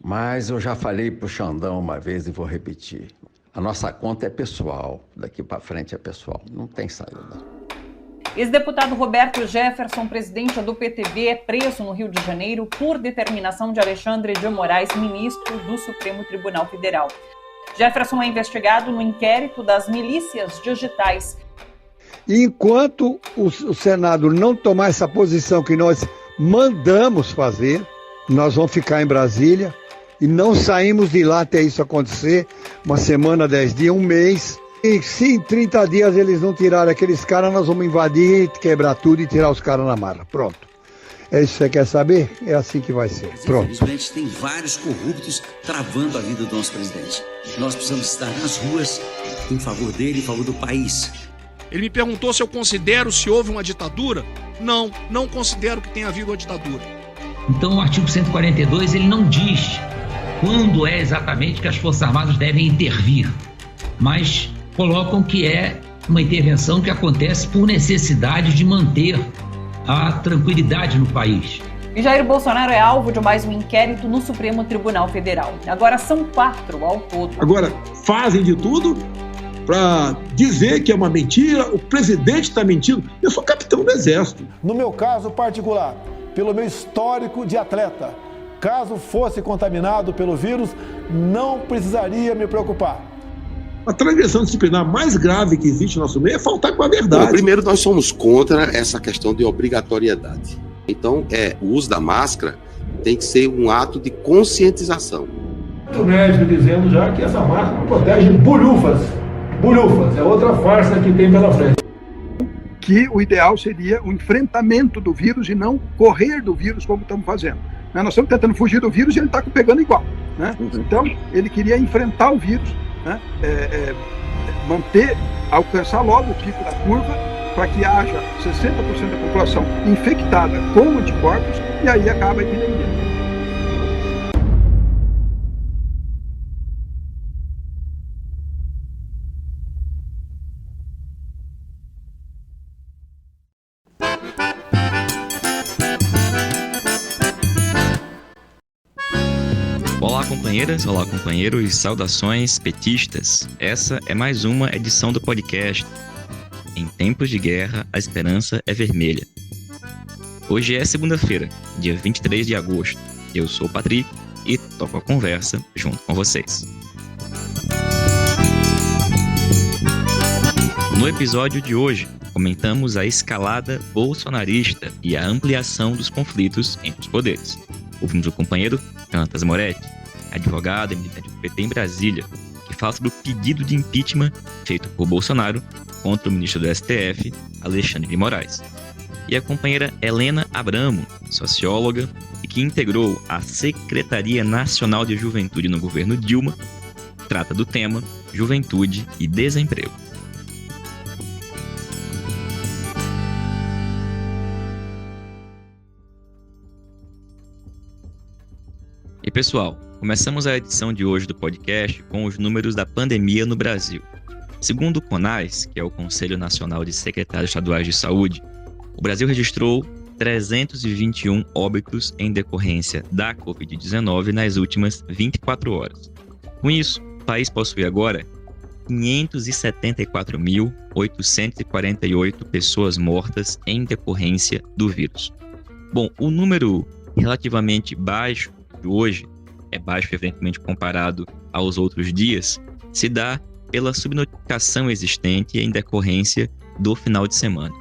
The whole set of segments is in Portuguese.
Mas eu já falei pro Xandão uma vez e vou repetir. A nossa conta é pessoal, daqui para frente é pessoal, não tem saída. Ex-deputado Roberto Jefferson, presidente do PTB, é preso no Rio de Janeiro por determinação de Alexandre de Moraes, ministro do Supremo Tribunal Federal. Jefferson é investigado no inquérito das milícias digitais. Enquanto o Senado não tomar essa posição que nós mandamos fazer, nós vamos ficar em Brasília e não saímos de lá até isso acontecer, uma semana, 10 dias, um mês. E se em 30 dias eles não tirarem aqueles caras, nós vamos invadir, quebrar tudo e tirar os caras na marra. Pronto. É isso que você quer saber? É assim que vai ser. Pronto. Infelizmente, tem vários corruptos travando a vida do nosso presidente. Nós precisamos estar nas ruas em favor dele, em favor do país. Ele me perguntou se eu considero se houve uma ditadura. Não considero que tenha havido uma ditadura. Então, o artigo 142, ele não diz quando é exatamente que as Forças Armadas devem intervir, mas colocam que é uma intervenção que acontece por necessidade de manter a tranquilidade no país. E Jair Bolsonaro é alvo de mais um inquérito no Supremo Tribunal Federal. Agora são 4 ao todo. Agora, fazem de tudo para dizer que é uma mentira, o presidente está mentindo. Eu sou capitão do Exército. No meu caso particular, pelo meu histórico de atleta, caso fosse contaminado pelo vírus, não precisaria me preocupar. A transgressão disciplinar mais grave que existe no nosso meio é faltar com a verdade. Bom, primeiro, nós somos contra essa questão de obrigatoriedade. Então, o uso da máscara tem que ser um ato de conscientização. O médico dizendo já que essa máscara não protege bolhufas. Bolhufas é outra farsa que tem pela frente. Que o ideal seria o enfrentamento do vírus e não correr do vírus como estamos fazendo. Nós estamos tentando fugir do vírus e ele está pegando igual. Então, ele queria enfrentar o vírus, alcançar logo o pico da curva para que haja 60% da população infectada com anticorpos e aí acaba a epidemia. Olá companheiras, olá companheiros, saudações petistas. Essa é mais uma edição do podcast. Em tempos de guerra, a esperança é vermelha. Hoje é segunda-feira, dia 23 de agosto. Eu sou o Patrick e toco a conversa junto com vocês. No episódio de hoje, comentamos a escalada bolsonarista e a ampliação dos conflitos entre os poderes. Ouvimos o companheiro Dantas Moretti, advogado e militante do PT em Brasília, que fala sobre o pedido de impeachment feito por Bolsonaro contra o ministro do STF, Alexandre de Moraes. E a companheira Helena Abramo, socióloga e que integrou a Secretaria Nacional de Juventude no governo Dilma, trata do tema Juventude e Desemprego. E pessoal, começamos a edição de hoje do podcast com os números da pandemia no Brasil. Segundo o CONAS, que é o Conselho Nacional de Secretários Estaduais de Saúde, o Brasil registrou 321 óbitos em decorrência da Covid-19 nas últimas 24 horas. Com isso, o país possui agora 574.848 pessoas mortas em decorrência do vírus. Bom, o número relativamente baixo de hoje, é baixo evidentemente comparado aos outros dias, se dá pela subnotificação existente em decorrência do final de semana.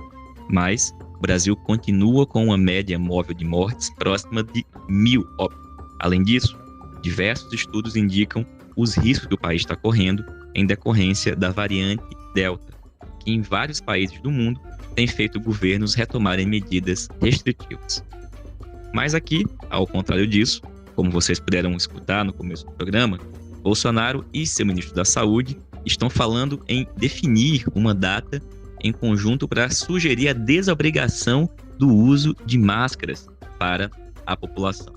Mas o Brasil continua com uma média móvel de mortes próxima de 1.000 óbitos. Além disso, diversos estudos indicam os riscos que o país está correndo em decorrência da variante Delta, que em vários países do mundo tem feito governos retomarem medidas restritivas. Mas aqui, ao contrário disso, como vocês puderam escutar no começo do programa, Bolsonaro e seu ministro da Saúde estão falando em definir uma data em conjunto para sugerir a desobrigação do uso de máscaras para a população.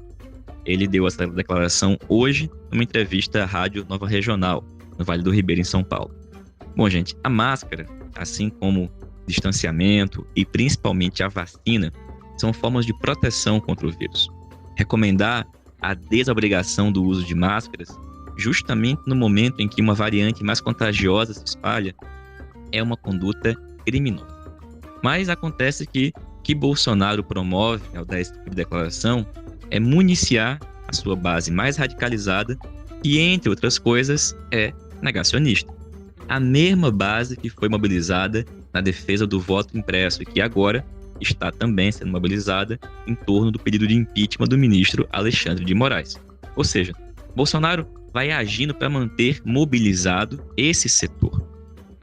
Ele deu essa declaração hoje numa entrevista à Rádio Nova Regional, no Vale do Ribeira, em São Paulo. Bom, gente, a máscara, assim como distanciamento e principalmente a vacina, são formas de proteção contra o vírus. Recomendar a desobrigação do uso de máscaras, justamente no momento em que uma variante mais contagiosa se espalha, é uma conduta criminosa. Mas acontece que Bolsonaro promove, ao dar esse tipo de declaração, é municiar a sua base mais radicalizada e, entre outras coisas, é negacionista. A mesma base que foi mobilizada na defesa do voto impresso e que agora está também sendo mobilizada em torno do pedido de impeachment do ministro Alexandre de Moraes. Ou seja, Bolsonaro vai agindo para manter mobilizado esse setor,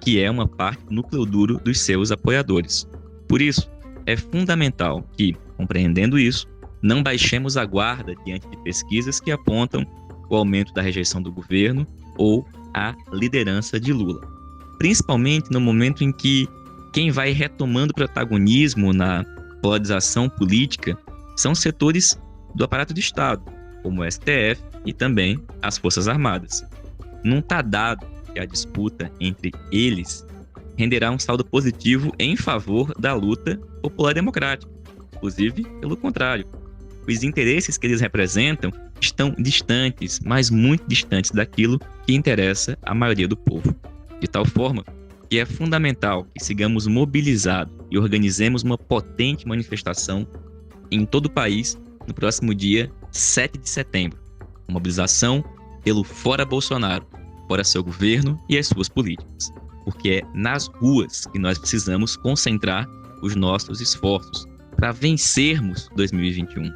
que é uma parte do núcleo duro dos seus apoiadores. Por isso, é fundamental que, compreendendo isso, não baixemos a guarda diante de pesquisas que apontam o aumento da rejeição do governo ou a liderança de Lula. Principalmente no momento em que quem vai retomando protagonismo na polarização política são setores do aparato de Estado, como o STF e também as Forças Armadas. Não está dado que a disputa entre eles renderá um saldo positivo em favor da luta popular democrática. Inclusive, pelo contrário, os interesses que eles representam estão distantes, mas muito distantes daquilo que interessa à maioria do povo. De tal forma que é fundamental que sigamos mobilizados e organizemos uma potente manifestação em todo o país no próximo dia 7 de setembro. Uma mobilização pelo Fora Bolsonaro, fora seu governo e as suas políticas. Porque é nas ruas que nós precisamos concentrar os nossos esforços para vencermos 2021,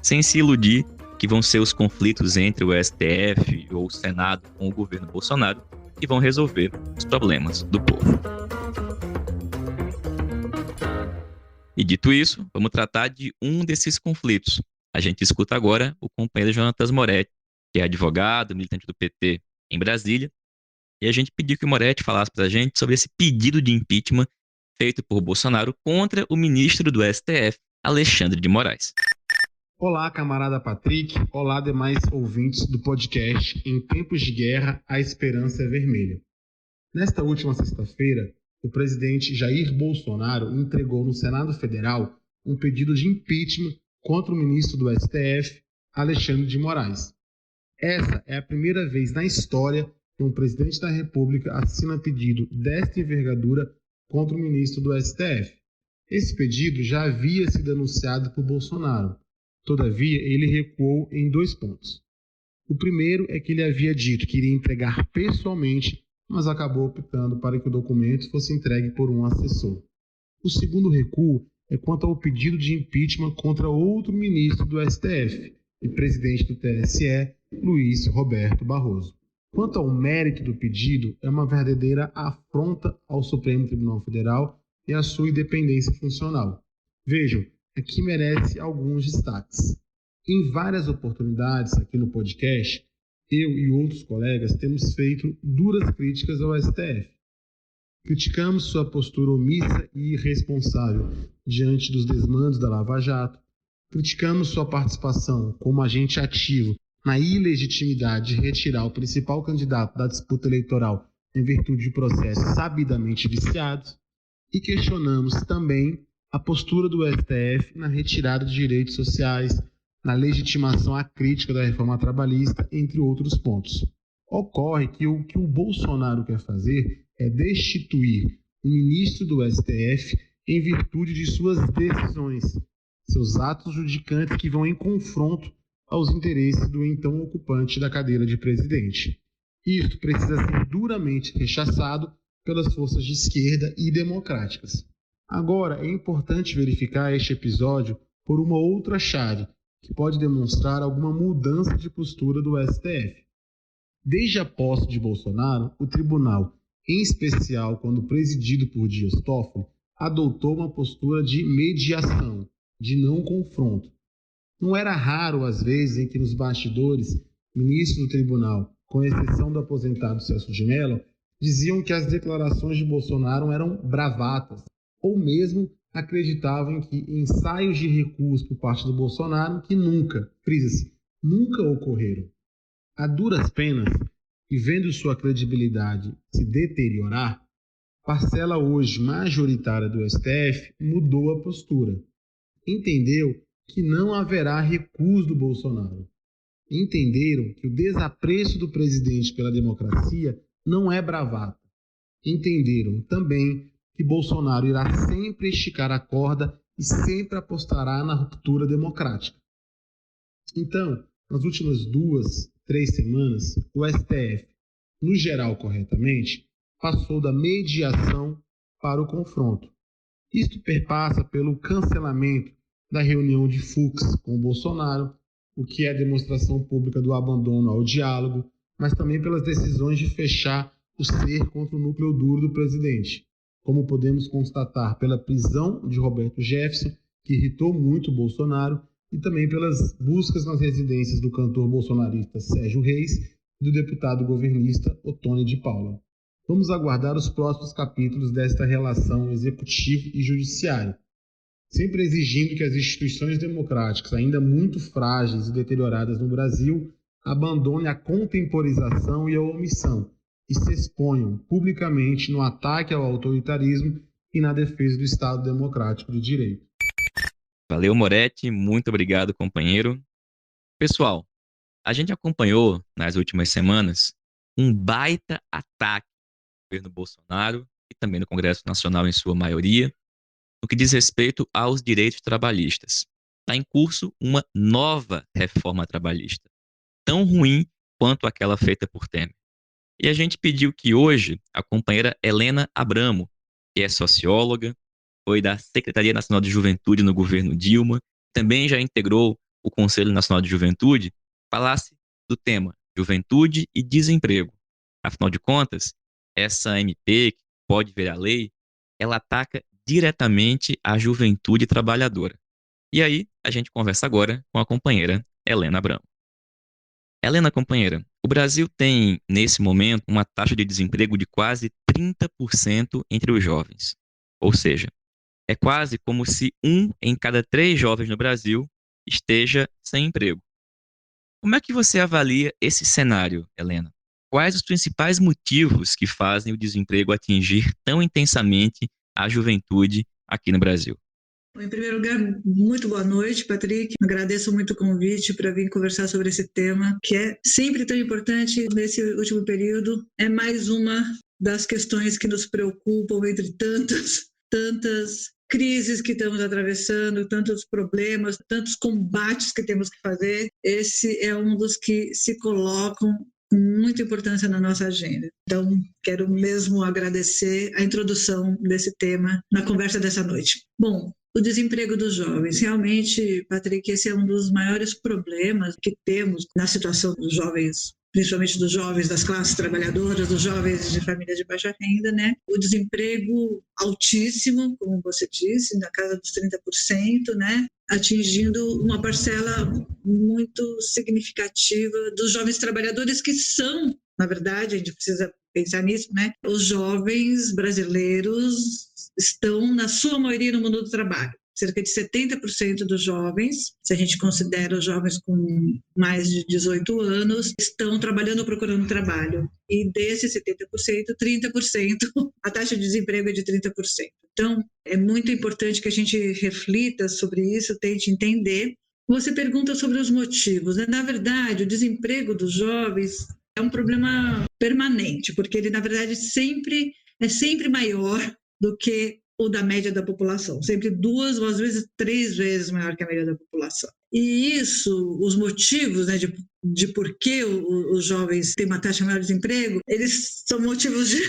sem se iludir que vão ser os conflitos entre o STF ou o Senado com o governo Bolsonaro que vão resolver os problemas do povo. E dito isso, vamos tratar de um desses conflitos. A gente escuta agora o companheiro Jonatas Moretti, que é advogado, militante do PT em Brasília, e a gente pediu que o Moretti falasse para a gente sobre esse pedido de impeachment feito por Bolsonaro contra o ministro do STF, Alexandre de Moraes. Olá, camarada Patrick. Olá, demais ouvintes do podcast Em Tempos de Guerra, a Esperança é Vermelha. Nesta última sexta-feira, o presidente Jair Bolsonaro entregou no Senado Federal um pedido de impeachment contra o ministro do STF, Alexandre de Moraes. Essa é a primeira vez na história que um presidente da República assina pedido desta envergadura contra o ministro do STF. Esse pedido já havia sido anunciado por Bolsonaro. Todavia, ele recuou em 2 pontos. O primeiro é que ele havia dito que iria entregar pessoalmente, mas acabou optando para que o documento fosse entregue por um assessor. O segundo recuo é quanto ao pedido de impeachment contra outro ministro do STF e presidente do TSE, Luiz Roberto Barroso. Quanto ao mérito do pedido, é uma verdadeira afronta ao Supremo Tribunal Federal e à sua independência funcional. Vejam, aqui merece alguns destaques. Em várias oportunidades aqui no podcast, eu e outros colegas temos feito duras críticas ao STF. Criticamos sua postura omissa e irresponsável diante dos desmandos da Lava Jato. Criticamos sua participação como agente ativo na ilegitimidade de retirar o principal candidato da disputa eleitoral em virtude de processos sabidamente viciados. E questionamos também a postura do STF na retirada de direitos sociais, na legitimação à crítica da reforma trabalhista, entre outros pontos. Ocorre que o que o Bolsonaro quer fazer é destituir o ministro do STF em virtude de suas decisões, seus atos judicantes que vão em confronto aos interesses do então ocupante da cadeira de presidente. Isso precisa ser duramente rechaçado pelas forças de esquerda e democráticas. Agora, é importante verificar este episódio por uma outra chave, que pode demonstrar alguma mudança de postura do STF. Desde a posse de Bolsonaro, o tribunal, em especial quando presidido por Dias Toffoli, adotou uma postura de mediação, de não confronto. Não era raro, às vezes, em que nos bastidores, ministros do tribunal, com exceção do aposentado Celso de Mello, diziam que as declarações de Bolsonaro eram bravatas, ou mesmo acreditavam que ensaios de recurso por parte do Bolsonaro que nunca, frisa-se, nunca ocorreram. A duras penas, e vendo sua credibilidade se deteriorar, parcela hoje majoritária do STF mudou a postura. Entendeu que não haverá recuso do Bolsonaro. entenderam que o desapreço do presidente pela democracia não é bravata. Entenderam também que Bolsonaro irá sempre esticar a corda e sempre apostará na ruptura democrática. Então, nas últimas 2-3 semanas, o STF, no geral corretamente, passou da mediação para o confronto. Isto perpassa pelo cancelamento da reunião de Fux com o Bolsonaro, o que é a demonstração pública do abandono ao diálogo, mas também pelas decisões de fechar o cerco contra o núcleo duro do presidente, como podemos constatar pela prisão de Roberto Jefferson, que irritou muito Bolsonaro, e também pelas buscas nas residências do cantor bolsonarista Sérgio Reis e do deputado governista Ottoni de Paula. Vamos aguardar os próximos capítulos desta relação executivo e judiciário, sempre exigindo que as instituições democráticas, ainda muito frágeis e deterioradas no Brasil, abandonem a contemporização e a omissão e se exponham publicamente no ataque ao autoritarismo e na defesa do Estado Democrático de Direito. Valeu, Moretti. Muito obrigado, companheiro. Pessoal, a gente acompanhou nas últimas semanas um baita ataque ao governo Bolsonaro e também no Congresso Nacional em sua maioria, no que diz respeito aos direitos trabalhistas. Está em curso uma nova reforma trabalhista, tão ruim quanto aquela feita por Temer. E a gente pediu que hoje a companheira Helena Abramo, que é socióloga, foi da Secretaria Nacional de Juventude no governo Dilma, também já integrou o Conselho Nacional de Juventude, falasse do tema juventude e desemprego. Afinal de contas, essa MP, que pode virar lei, ela ataca diretamente a juventude trabalhadora. E aí, a gente conversa agora com a companheira Helena Abramo. Helena, companheira, o Brasil tem, nesse momento, uma taxa de desemprego de quase 30% entre os jovens. Ou seja, é quase como se 1 em cada 3 jovens no Brasil esteja sem emprego. Como é que você avalia esse cenário, Helena? Quais os principais motivos que fazem o desemprego atingir tão intensamente a juventude aqui no Brasil? Bom, em primeiro lugar, muito boa noite, Patrick. Agradeço muito o convite para vir conversar sobre esse tema, que é sempre tão importante nesse último período. É mais uma das questões que nos preocupam entre tantas crises que estamos atravessando, tantos problemas, tantos combates que temos que fazer. Esse é um dos que se colocam com muita importância na nossa agenda. Então, quero mesmo agradecer a introdução desse tema na conversa dessa noite. Bom, o desemprego dos jovens. Realmente, Patrick, esse é um dos maiores problemas que temos na situação dos jovens, principalmente dos jovens das classes trabalhadoras, dos jovens de famílias de baixa renda, né? O desemprego altíssimo, como você disse, na casa dos 30%, né? Atingindo uma parcela muito significativa dos jovens trabalhadores que são, na verdade, a gente precisa pensar nisso, né? Os jovens brasileiros estão, na sua maioria, no mundo do trabalho. Cerca de 70% dos jovens, se a gente considera os jovens com mais de 18 anos, estão trabalhando ou procurando trabalho. E desses 70%, 30%, a taxa de desemprego é de 30%. Então, é muito importante que a gente reflita sobre isso, tente entender. Você pergunta sobre os motivos, né? Na verdade, o desemprego dos jovens é um problema permanente, porque ele, na verdade, é sempre maior do que ou da média da população, sempre 2 ou às vezes 3 vezes maior que a média da população. E isso, os motivos, né, de por que os jovens têm uma taxa maior de desemprego, eles são motivos de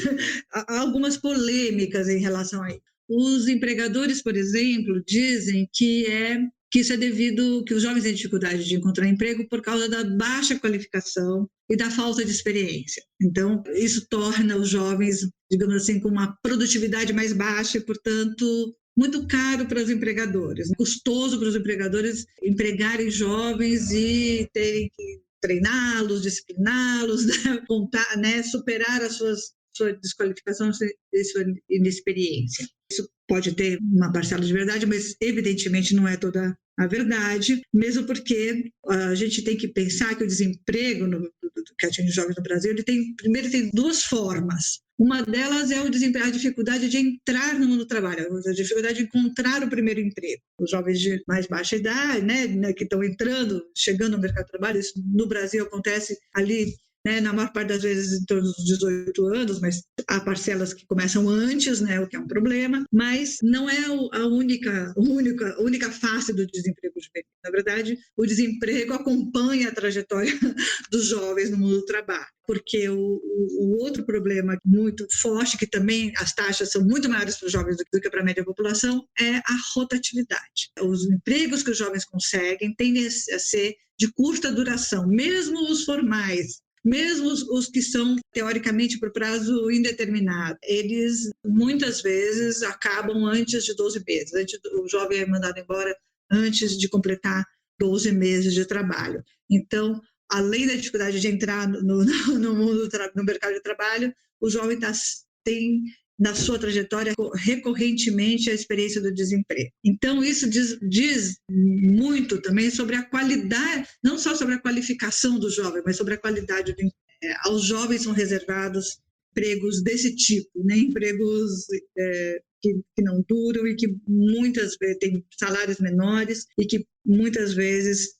algumas polêmicas em relação a isso. Os empregadores, por exemplo, dizem que isso é devido que os jovens têm dificuldade de encontrar emprego por causa da baixa qualificação e da falta de experiência. Então, isso torna os jovens, digamos assim, com uma produtividade mais baixa e, portanto, muito caro para os empregadores, custoso para os empregadores empregarem jovens e terem que treiná-los, discipliná-los, né, contar, né, superar a sua desqualificação e sua inexperiência. Isso pode ter uma parcela de verdade, mas evidentemente não é toda a verdade, mesmo porque a gente tem que pensar que o desemprego que atinge os jovens no Brasil, ele tem 2 formas. Uma delas é a dificuldade de entrar no mundo do trabalho, a dificuldade de encontrar o primeiro emprego. Os jovens de mais baixa idade, né, que estão chegando no mercado de trabalho, isso no Brasil acontece ali, né, na maior parte das vezes em torno dos 18 anos, mas há parcelas que começam antes, né, o que é um problema, mas não é a única face do desemprego juvenil. Na verdade, o desemprego acompanha a trajetória dos jovens no mundo do trabalho, porque o outro problema muito forte, que também as taxas são muito maiores para os jovens do que para a média da população, é a rotatividade. Os empregos que os jovens conseguem tendem a ser de curta duração, mesmo os formais, mesmo os que são, teoricamente, por prazo indeterminado, eles muitas vezes acabam antes de 12 meses. O jovem é mandado embora antes de completar 12 meses de trabalho. Então, além da dificuldade de entrar no mercado de trabalho, o jovem tem na sua trajetória recorrentemente a experiência do desemprego. Então, isso diz muito também sobre a qualidade, não só sobre a qualificação do jovem, mas sobre a qualidade do emprego. Aos jovens são reservados empregos desse tipo, né? Empregos que não duram e que muitas vezes têm salários menores e que muitas vezes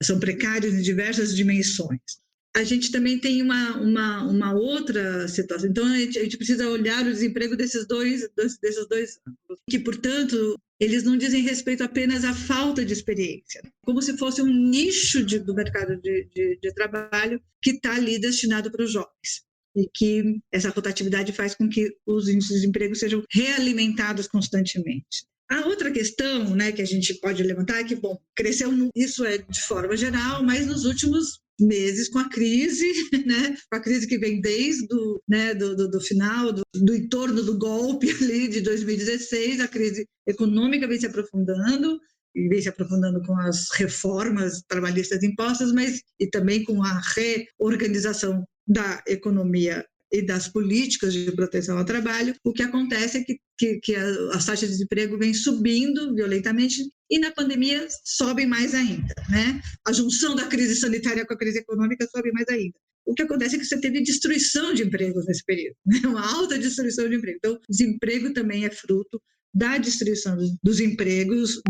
são precários em diversas dimensões. A gente também tem uma outra situação. Então, a gente precisa olhar o desemprego desses dois ângulos, que, portanto, eles não dizem respeito apenas à falta de experiência, como se fosse um nicho do mercado de trabalho que está ali destinado para os jovens. E que essa rotatividade faz com que os índices de emprego sejam realimentados constantemente. A outra questão, né, que a gente pode levantar é que, bom, cresceu, isso é de forma geral, mas nos últimos meses com a crise, né, com a crise que vem desde do final, do entorno do golpe ali de 2016, a crise econômica vem se aprofundando, e vem se aprofundando com as reformas trabalhistas impostas, mas e também com a reorganização da economia e das políticas de proteção ao trabalho. O que acontece é que as taxas de desemprego vêm subindo violentamente e na pandemia sobem mais ainda, né? A junção da crise sanitária com a crise econômica sobe mais ainda. O que acontece é que você teve destruição de empregos nesse período, né? Uma alta destruição de emprego. Então, desemprego também é fruto da destruição dos empregos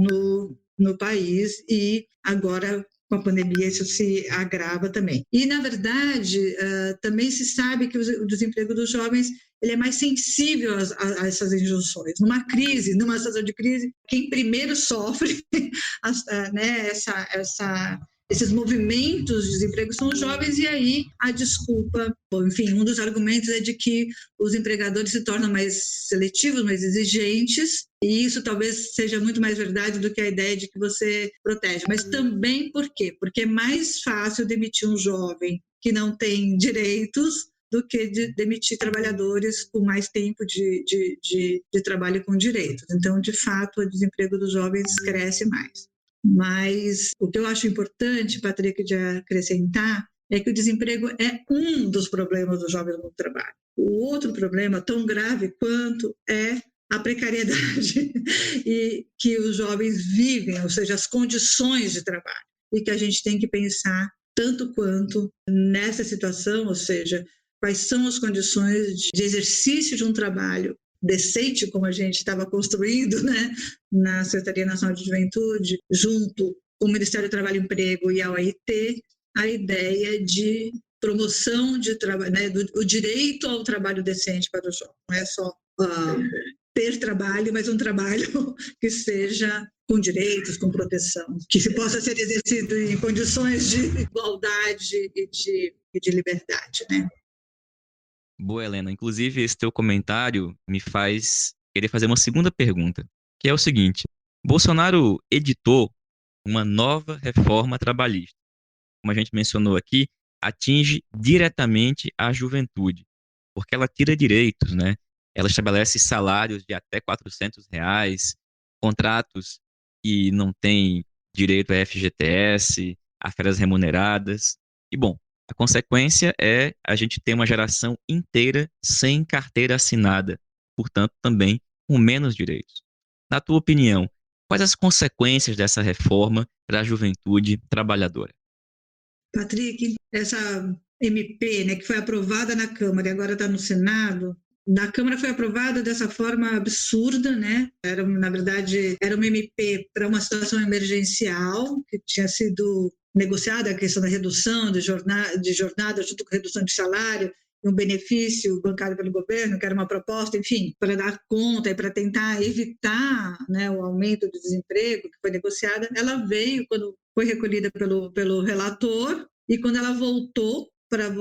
no país e agora com a pandemia isso se agrava também. E, na verdade, também se sabe que o desemprego dos jovens ele é mais sensível a essas injunções. Numa situação de crise, quem primeiro sofre esses movimentos de desemprego são os jovens, e aí a desculpa, enfim, um dos argumentos é de que os empregadores se tornam mais seletivos, mais exigentes, e isso talvez seja muito mais verdade do que a ideia de que você protege. Mas também por quê? Porque é mais fácil demitir um jovem que não tem direitos do que demitir trabalhadores com mais tempo de trabalho com direitos. Então, de fato, o desemprego dos jovens cresce mais. Mas o que eu acho importante, Patrick, de acrescentar, é que o desemprego é um dos problemas dos jovens no trabalho. O outro problema, tão grave quanto, é a precariedade e que os jovens vivem, ou seja, as condições de trabalho. E que a gente tem que pensar tanto quanto nessa situação, ou seja, quais são as condições de exercício de um trabalho decente, como a gente estava construindo, né, na Secretaria Nacional de Juventude, junto com o Ministério do Trabalho e Emprego e a OIT, a ideia de promoção de trabalho, né, o direito ao trabalho decente para os jovens. Não é só ter trabalho, mas um trabalho que seja com direitos, com proteção, que se possa ser exercido em condições de igualdade e de liberdade, né? Boa, Helena. Inclusive, esse teu comentário me faz querer fazer uma segunda pergunta, que é o seguinte: Bolsonaro editou uma nova reforma trabalhista. Como a gente mencionou aqui, atinge diretamente a juventude, porque ela tira direitos, né? Ela estabelece salários de até R$400, contratos que não têm direito a FGTS, a férias remuneradas. E, bom, a consequência é a gente ter uma geração inteira sem carteira assinada, portanto, também com menos direitos. Na tua opinião, quais as consequências dessa reforma para a juventude trabalhadora? Patrick, MP, né, que foi aprovada na Câmara e agora está no Senado, na Câmara foi aprovada dessa forma absurda, né? Na verdade, era uma MP para uma situação emergencial, que tinha sido negociada a questão da redução de jornada junto com a redução de salário, um benefício bancado pelo governo, que era uma proposta, enfim, para dar conta e para tentar evitar, né, o aumento do desemprego que foi negociada. Ela veio, quando foi recolhida pelo relator, e quando ela voltou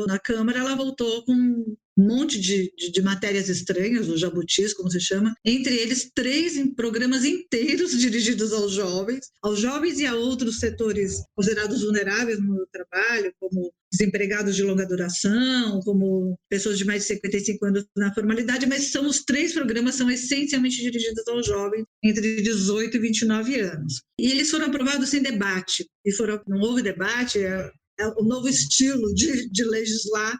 na Câmara, ela voltou com um monte de matérias estranhas, os jabutis, como se chama, entre eles 3 programas inteiros dirigidos aos jovens e a outros setores considerados vulneráveis no trabalho, como desempregados de longa duração, como pessoas de mais de 55 anos na formalidade, mas os 3 programas são essencialmente dirigidos aos jovens entre 18 e 29 anos. E eles foram aprovados sem debate, não houve debate. O novo estilo de legislar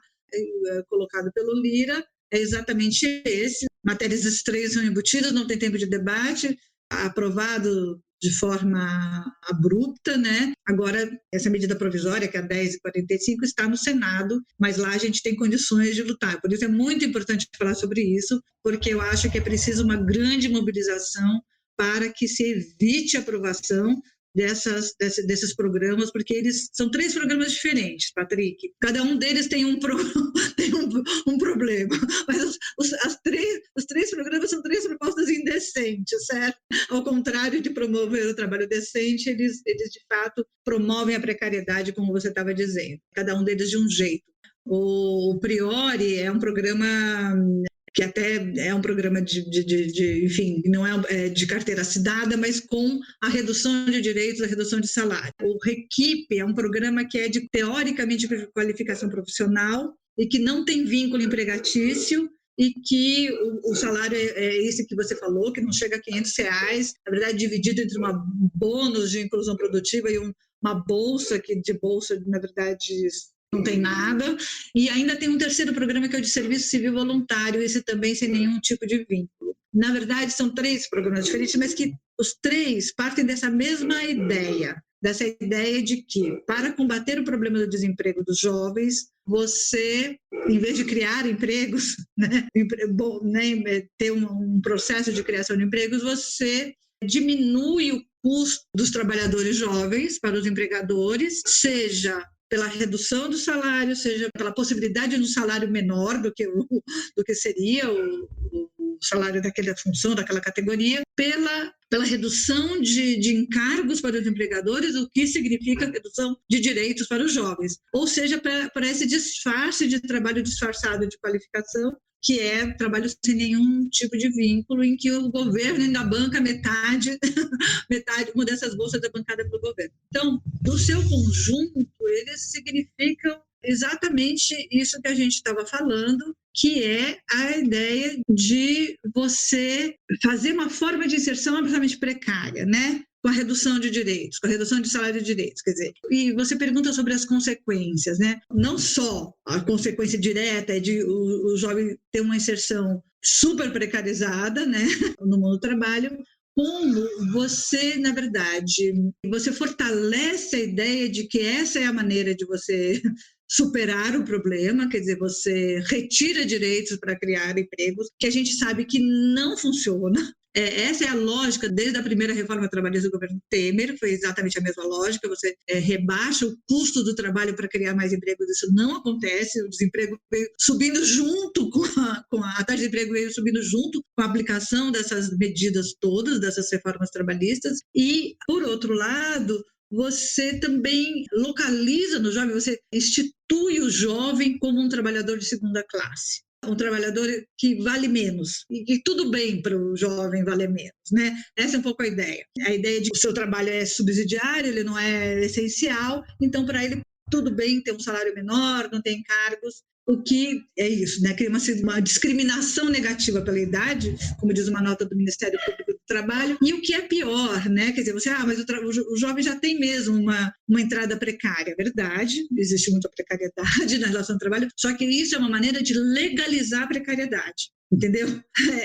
colocado pelo Lira é exatamente esse. Matérias estranhas são embutidas, não tem tempo de debate, aprovado de forma abrupta, né? Agora, essa medida provisória, que é a 1045, está no Senado, mas lá a gente tem condições de lutar. Por isso é muito importante falar sobre isso, porque eu acho que é preciso uma grande mobilização para que se evite a aprovação desses programas, porque eles são 3 programas diferentes, Patrick. Cada um deles tem um problema, mas os 3 programas são 3 propostas indecentes, certo? Ao contrário de promover o trabalho decente, eles de fato promovem a precariedade, como você estava dizendo. Cada um deles de um jeito. O Priori é um programa que até é um programa enfim, não é de carteira assinada, mas com a redução de direitos, a redução de salário. O REQIP é um programa que é teoricamente de qualificação profissional e que não tem vínculo empregatício e que o salário é esse que você falou, que não chega a R$500, na verdade dividido entre um bônus de inclusão produtiva e uma bolsa, que de bolsa, na verdade, não tem nada, e ainda tem um terceiro programa que é o de serviço civil voluntário, esse também sem nenhum tipo de vínculo. Na verdade, são 3 programas diferentes, mas que os 3 partem dessa mesma ideia, de que, para combater o problema do desemprego dos jovens, você, em vez de criar empregos, né, ter um processo de criação de empregos, você diminui o custo dos trabalhadores jovens para os empregadores, seja pela redução do salário, seja pela possibilidade de um salário menor do que seria o salário daquela função, daquela categoria, pela redução de encargos para os empregadores, o que significa redução de direitos para os jovens. Ou seja, para esse disfarce de trabalho disfarçado de qualificação, que é trabalho sem nenhum tipo de vínculo, em que o governo ainda banca metade, uma dessas bolsas é bancada pelo governo. Então, no seu conjunto, eles significam exatamente isso que a gente estava falando, que é a ideia de você fazer uma forma de inserção absolutamente precária, né? Com a redução de direitos, com a redução de salário de direitos, quer dizer, e você pergunta sobre as consequências, né? Não só a consequência direta é de o jovem ter uma inserção super precarizada, né, no mundo do trabalho, como você, na verdade, você fortalece a ideia de que essa é a maneira de você superar o problema, quer dizer, você retira direitos para criar empregos, que a gente sabe que não funciona. Essa é a lógica desde a primeira reforma trabalhista do governo Temer, foi exatamente a mesma lógica, você rebaixa o custo do trabalho para criar mais empregos, isso não acontece, o desemprego veio subindo junto a taxa de emprego veio subindo junto com a aplicação dessas medidas todas, dessas reformas trabalhistas, e, por outro lado, você também localiza no jovem, você institui o jovem como um trabalhador de segunda classe, um trabalhador que vale menos, e que tudo bem para o jovem valer menos, né? Essa é um pouco a ideia de que o seu trabalho é subsidiário, ele não é essencial, então para ele tudo bem ter um salário menor, não ter encargos, o que é isso, né? Cria uma discriminação negativa pela idade, como diz uma nota do Ministério Público do Trabalho, e o que é pior, né? Quer dizer, mas o jovem já tem mesmo uma entrada precária, verdade, existe muita precariedade na relação ao trabalho, só que isso é uma maneira de legalizar a precariedade, entendeu?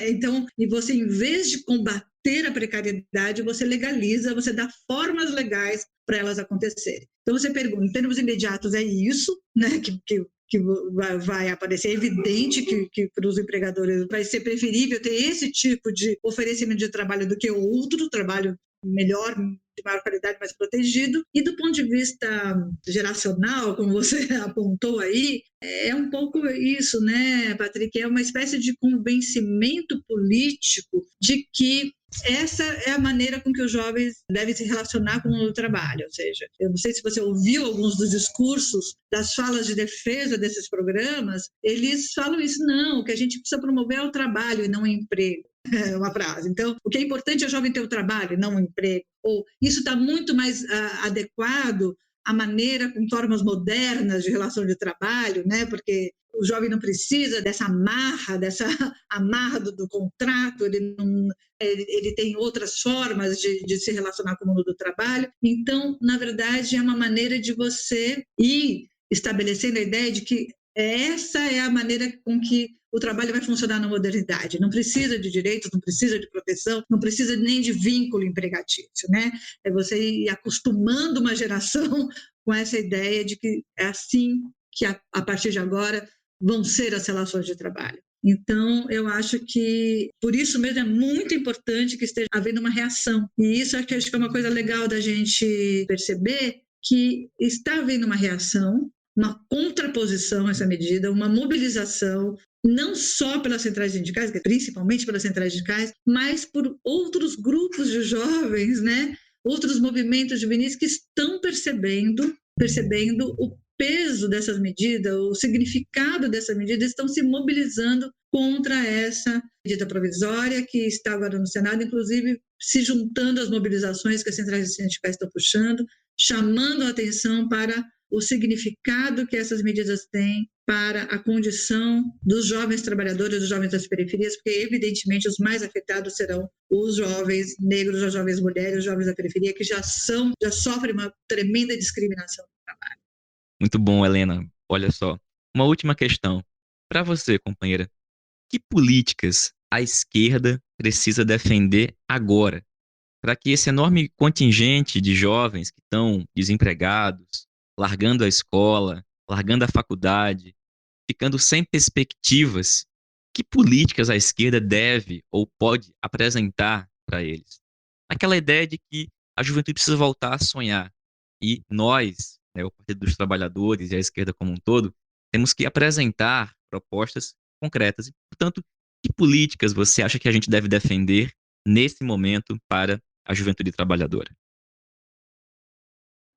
Então, e você, em vez de combater a precariedade, você legaliza, você dá formas legais para elas acontecerem. Então, você pergunta, em termos imediatos, é isso, né? Que que vai aparecer. É evidente que para os empregadores vai ser preferível ter esse tipo de oferecimento de trabalho do que outro trabalho melhor, de maior qualidade, mais protegido. E do ponto de vista geracional, como você apontou aí, é um pouco isso, né, Patrick? É uma espécie de convencimento político de que essa é a maneira com que os jovens devem se relacionar com o trabalho. Ou seja, eu não sei se você ouviu alguns dos discursos, das falas de defesa desses programas, eles falam isso, não, o que a gente precisa promover é o trabalho e não o emprego. É uma frase. Então, o que é importante é o jovem ter o trabalho, não o emprego. Ou isso está muito mais adequado à maneira com formas modernas de relação de trabalho, né? Porque o jovem não precisa dessa amarra do contrato, ele tem outras formas de se relacionar com o mundo do trabalho. Então, na verdade, é uma maneira de você ir estabelecendo a ideia de que essa é a maneira com que o trabalho vai funcionar na modernidade. Não precisa de direitos, não precisa de proteção, não precisa nem de vínculo empregatício, né? É você ir acostumando uma geração com essa ideia de que é assim que, a partir de agora, vão ser as relações de trabalho. Então, eu acho que, por isso mesmo, é muito importante que esteja havendo uma reação. E isso acho que é uma coisa legal da gente perceber, que está havendo uma reação, uma contraposição a essa medida, uma mobilização, não só pelas centrais sindicais, principalmente pelas centrais sindicais, mas por outros grupos de jovens, né? Outros movimentos juvenis que estão percebendo o peso dessas medidas, o significado dessa medida, estão se mobilizando contra essa medida provisória que está agora no Senado, inclusive se juntando às mobilizações que as centrais sindicais estão puxando, chamando a atenção para o significado que essas medidas têm para a condição dos jovens trabalhadores, dos jovens das periferias, porque, evidentemente, os mais afetados serão os jovens negros, as jovens mulheres, os jovens da periferia, que já sofrem uma tremenda discriminação no trabalho. Muito bom, Helena. Olha só, uma última questão. Para você, companheira, que políticas a esquerda precisa defender agora para que esse enorme contingente de jovens que estão desempregados, largando a escola, largando a faculdade, ficando sem perspectivas, que políticas a esquerda deve ou pode apresentar para eles? Aquela ideia de que a juventude precisa voltar a sonhar e nós, né, o Partido dos Trabalhadores e a esquerda como um todo, temos que apresentar propostas concretas. E, portanto, que políticas você acha que a gente deve defender nesse momento para a juventude trabalhadora?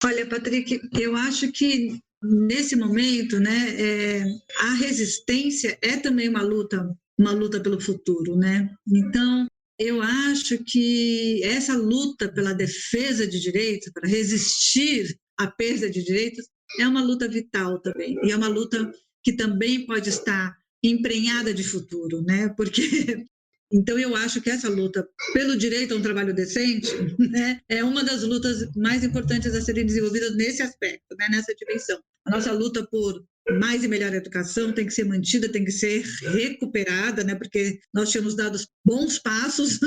Olha, Patrick, eu acho que nesse momento, né, a resistência é também uma luta pelo futuro, né? Então, eu acho que essa luta pela defesa de direitos, para resistir à perda de direitos, é uma luta vital também. E é uma luta que também pode estar emprenhada de futuro, né? Porque então eu acho que essa luta pelo direito a um trabalho decente, né, é uma das lutas mais importantes a serem desenvolvidas nesse aspecto, né, nessa dimensão. A nossa luta por mais e melhor educação tem que ser mantida, tem que ser recuperada, né, porque nós tínhamos dado bons passos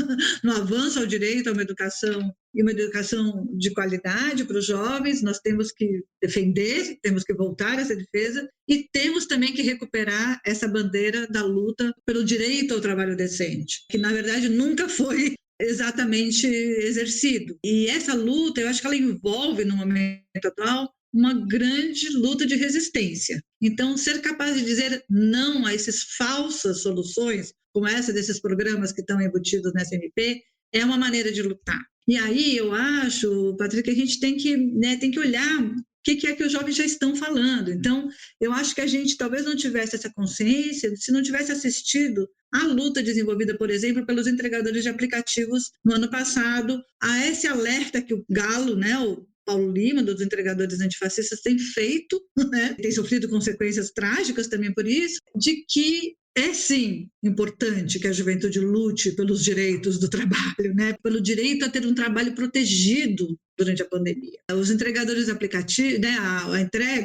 no avanço ao direito a uma educação e uma educação de qualidade para os jovens. Nós temos que defender, temos que voltar a essa defesa e temos também que recuperar essa bandeira da luta pelo direito ao trabalho decente, que na verdade nunca foi exatamente exercido. E essa luta, eu acho que ela envolve no momento atual uma grande luta de resistência. Então, ser capaz de dizer não a essas falsas soluções, como essa desses programas que estão embutidos nessa MP, é uma maneira de lutar. E aí eu acho, Patrick, que a gente tem que olhar o que é que os jovens já estão falando. Então, eu acho que a gente talvez não tivesse essa consciência se não tivesse assistido à luta desenvolvida, por exemplo, pelos entregadores de aplicativos no ano passado, a esse alerta que o Galo, né, o Paulo Lima, dos entregadores antifascistas, tem feito, né, tem sofrido consequências trágicas também por isso, de que é sim importante que a juventude lute pelos direitos do trabalho, né, pelo direito a ter um trabalho protegido durante a pandemia. Os entregadores de aplicativo, né,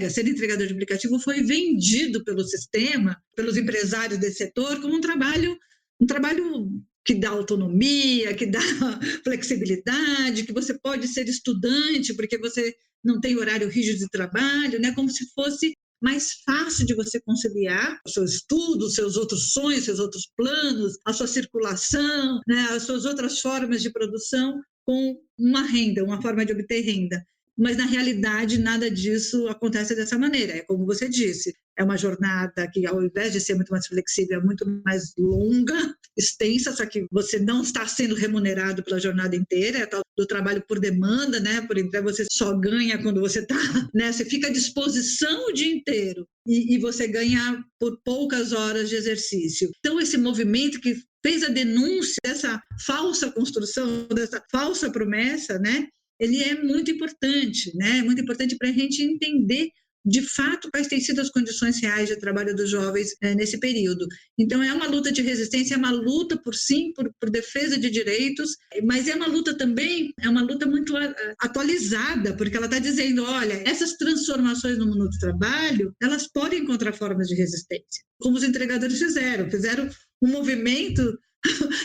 ser entregador de aplicativo foi vendido pelo sistema, pelos empresários desse setor, como um trabalho que dá autonomia, que dá flexibilidade, que você pode ser estudante porque você não tem horário rígido de trabalho, né? Como se fosse mais fácil de você conciliar o seu estudo, os seus outros sonhos, seus outros planos, a sua circulação, né, as suas outras formas de produção com uma renda, uma forma de obter renda. Mas, na realidade, nada disso acontece dessa maneira. É como você disse, é uma jornada que, ao invés de ser muito mais flexível, é muito mais longa, extensa, só que você não está sendo remunerado pela jornada inteira, é tal do trabalho por demanda, né? Por entrega, você só ganha quando você está, né? Você fica à disposição o dia inteiro e você ganha por poucas horas de exercício. Então, esse movimento que fez a denúncia dessa falsa construção, dessa falsa promessa, né? Ele é muito importante, né? É muito importante para a gente entender de fato quais têm sido as condições reais de trabalho dos jovens nesse período. Então, é uma luta de resistência, é uma luta por defesa de direitos, mas é uma luta também, é uma luta muito atualizada, porque ela está dizendo, olha, essas transformações no mundo do trabalho, elas podem encontrar formas de resistência, como os entregadores fizeram um movimento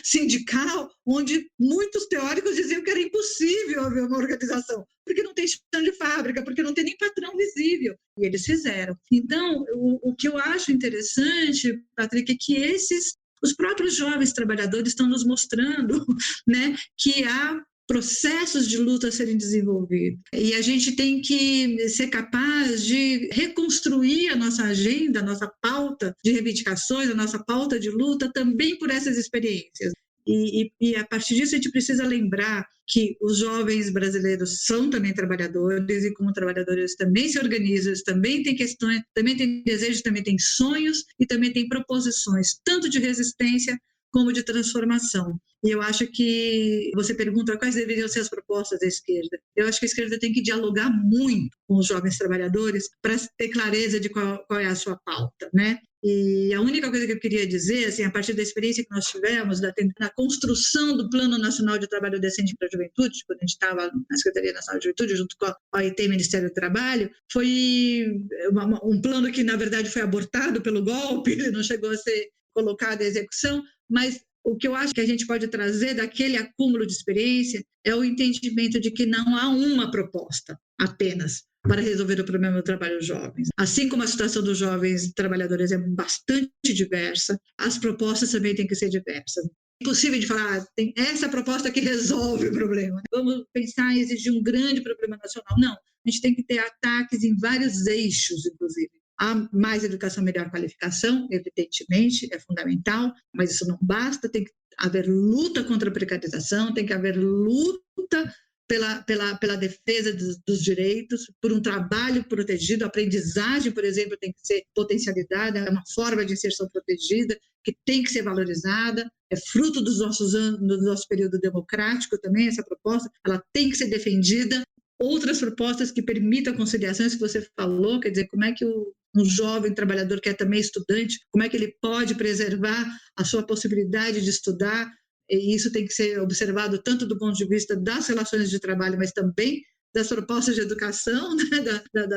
sindical, onde muitos teóricos diziam que era impossível haver uma organização, porque não tem chão de fábrica, porque não tem nem patrão visível. E eles fizeram. Então, o que eu acho interessante, Patrick, é que os próprios jovens trabalhadores estão nos mostrando, né, que há processos de luta a serem desenvolvidos. E a gente tem que ser capaz de reconstruir a nossa agenda, a nossa pauta de reivindicações, a nossa pauta de luta também por essas experiências. E a partir disso a gente precisa lembrar que os jovens brasileiros são também trabalhadores e como trabalhadores também se organizam, eles também têm questões, também têm desejos, também têm sonhos e também têm proposições, tanto de resistência como de transformação. E eu acho que você pergunta quais deveriam ser as propostas da esquerda. Eu acho que a esquerda tem que dialogar muito com os jovens trabalhadores para ter clareza de qual é a sua pauta, né? E a única coisa que eu queria dizer, assim, a partir da experiência que nós tivemos na construção do Plano Nacional de Trabalho Decente para a Juventude, quando a gente estava na Secretaria Nacional de Juventude, junto com a OIT e Ministério do Trabalho, foi um plano que, na verdade, foi abortado pelo golpe, ele não chegou a ser colocado em execução, mas o que eu acho que a gente pode trazer daquele acúmulo de experiência é o entendimento de que não há uma proposta apenas para resolver o problema do trabalho dos jovens. Assim como a situação dos jovens trabalhadores é bastante diversa, as propostas também têm que ser diversas. É impossível de falar, tem essa proposta que resolve o problema. Vamos pensar em exigir um grande problema nacional. Não, a gente tem que ter ataques em vários eixos, inclusive. Há mais educação, melhor qualificação, evidentemente, é fundamental, mas isso não basta, tem que haver luta contra a precarização, tem que haver luta pela defesa dos direitos, por um trabalho protegido, a aprendizagem, por exemplo, tem que ser potencializada, é uma forma de inserção protegida, que tem que ser valorizada, é fruto dos nossos anos, do nosso período democrático também, essa proposta, ela tem que ser defendida. Outras propostas que permitam a conciliação, isso que você falou, quer dizer, como é que um jovem trabalhador que é também estudante, como é que ele pode preservar a sua possibilidade de estudar, e isso tem que ser observado tanto do ponto de vista das relações de trabalho, mas também das propostas de educação, né,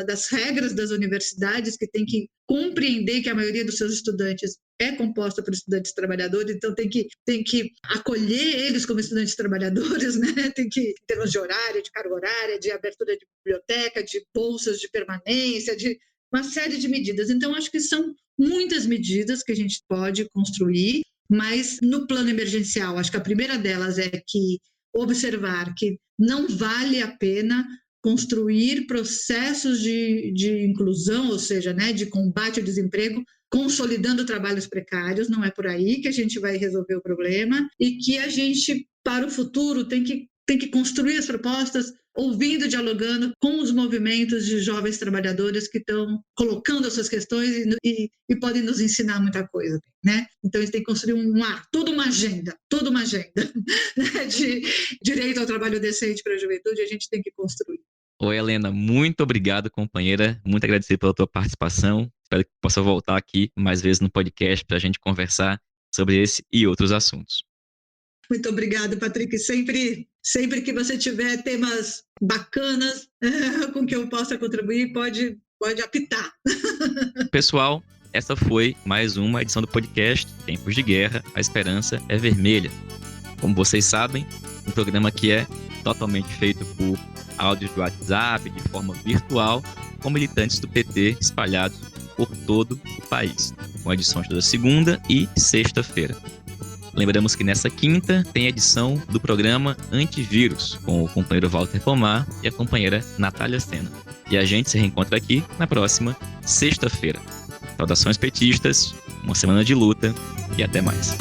das regras das universidades, que tem que compreender que a maioria dos seus estudantes é composta por estudantes trabalhadores, então tem que acolher eles como estudantes trabalhadores, né? Tem que, em termos de horário, de carga horária, de abertura de biblioteca, de bolsas de permanência, de uma série de medidas. Então, acho que são muitas medidas que a gente pode construir, mas no plano emergencial, acho que a primeira delas é que observar que não vale a pena construir processos de inclusão, ou seja, né, de combate ao desemprego, consolidando trabalhos precários, não é por aí que a gente vai resolver o problema, e que a gente, para o futuro, tem que construir as propostas ouvindo, dialogando com os movimentos de jovens trabalhadores que estão colocando as suas questões e podem nos ensinar muita coisa, né? Então, eles têm que construir toda uma agenda né? De direito ao trabalho decente para a juventude, a gente tem que construir. Oi, Helena, muito obrigado, companheira, muito agradecido pela tua participação, espero que possa voltar aqui mais vezes no podcast para a gente conversar sobre esse e outros assuntos. Muito obrigada, Patrick. Sempre que você tiver temas bacanas com que eu possa contribuir, pode apitar. Pessoal, essa foi mais uma edição do podcast Tempos de Guerra, a Esperança é Vermelha. Como vocês sabem, um programa que é totalmente feito por áudios do WhatsApp, de forma virtual, com militantes do PT espalhados por todo o país, com edições toda segunda e sexta-feira. Lembramos que nessa quinta tem edição do programa Antivírus, com o companheiro Walter Pomar e a companheira Natália Sena. E a gente se reencontra aqui na próxima sexta-feira. Saudações petistas, uma semana de luta e até mais.